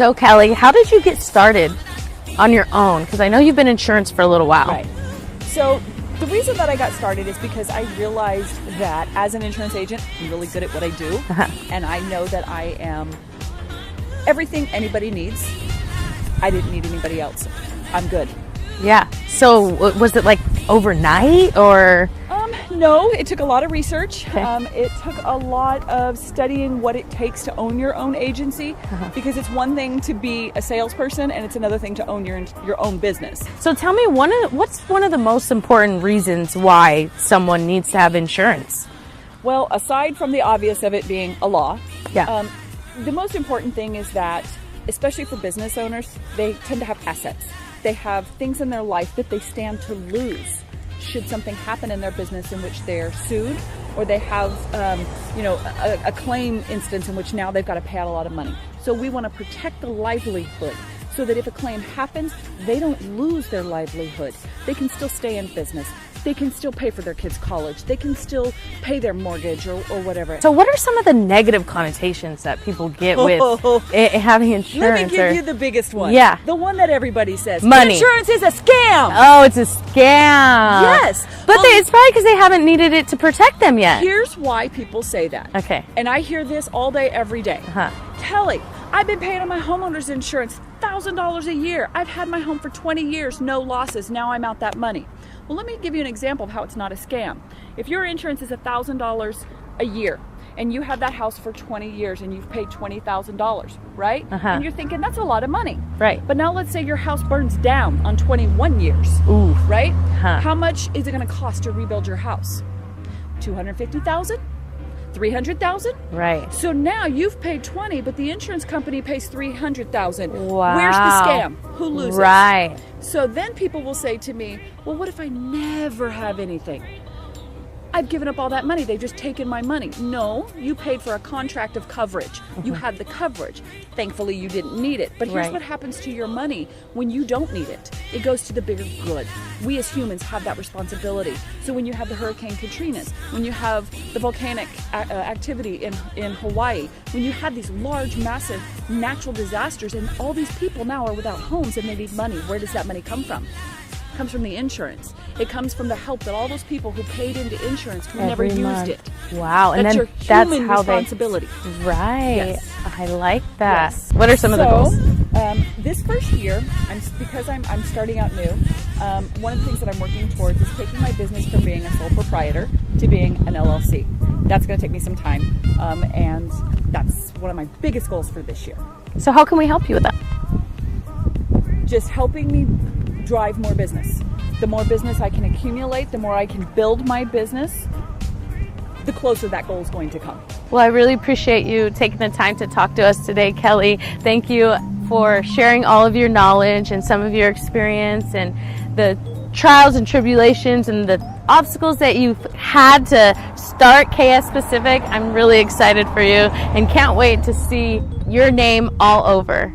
So Kelly, how did you get started on your own? Because I know you've been in insurance for a little while. Right. So the reason that I got started is because I realized that as an insurance agent, I'm really good at what I do. And I know that I am everything anybody needs. I didn't need anybody else. I'm good. Yeah. So was it like overnight or? No, it took a lot of research. Okay. It took a lot of studying what it takes to own your own agency, because it's one thing to be a salesperson and it's another thing to own your own business. So tell me, what's one of the most important reasons why someone needs to have insurance? Well, aside from the obvious of it being a law, Yeah. the most important thing is that, especially for business owners, they tend to have assets. They have things in their life that they stand to lose should something happen in their business in which they're sued, or they have a claim instance in which now they've got to pay out a lot of money. So we want to protect the livelihood so that if a claim happens, they don't lose their livelihood. They can still stay in business. They can still pay for their kids' college. They can still pay their mortgage or whatever. So what are some of the negative connotations that people get with having insurance? Let me give you the biggest one. Yeah. The one that everybody says. Money. Insurance is a scam. Oh, it's a scam. Yes. But it's probably because they haven't needed it to protect them yet. Here's why people say that. Okay. And I hear this all day, every day. Kelly, I've been paying on my homeowner's insurance $1,000 a year. I've had my home for 20 years, no losses. Now I'm out that money. Well, let me give you an example of how it's not a scam. If your insurance is $1,000 a year and you have that house for 20 years and you've paid $20,000, right? And you're thinking that's a lot of money. Right. But now let's say your house burns down on 21 years. Ooh. Right? How much is it going to cost to rebuild your house? $250,000? $300,000? Right. So now you've paid 20, but the insurance company pays $300,000. Wow. Where's the scam? Who loses? Right. So then people will say to me, well, what if I never have anything? I've given up all that money. They've just taken my money. No, you paid for a contract of coverage. You had the coverage. Thankfully, you didn't need it. But here's what happens to your money when you don't need it. It goes to the bigger good. We as humans have that responsibility. So when you have the Hurricane Katrinas, when you have the volcanic activity in Hawaii, when you have these large, massive natural disasters and all these people now are without homes and they need money, where does that money come from? It comes from the insurance. It comes from the help that all those people who paid into insurance who never used it. Wow. And that's then your human how responsibility. Right. Yes. I like that. Yes. What are some of the goals? This first year, because I'm starting out new, one of the things that I'm working towards is taking my business from being a sole proprietor to being an LLC. That's going to take me some time, and that's one of my biggest goals for this year. So how can we help you with that? Just helping me drive more business. The more business I can accumulate, the more I can build my business, the closer that goal is going to come. Well, I really appreciate you taking the time to talk to us today, Kelly. Thank you for sharing all of your knowledge and some of your experience and the trials and tribulations and the obstacles that you've had to start KS Pacific. I'm really excited for you and can't wait to see your name all over.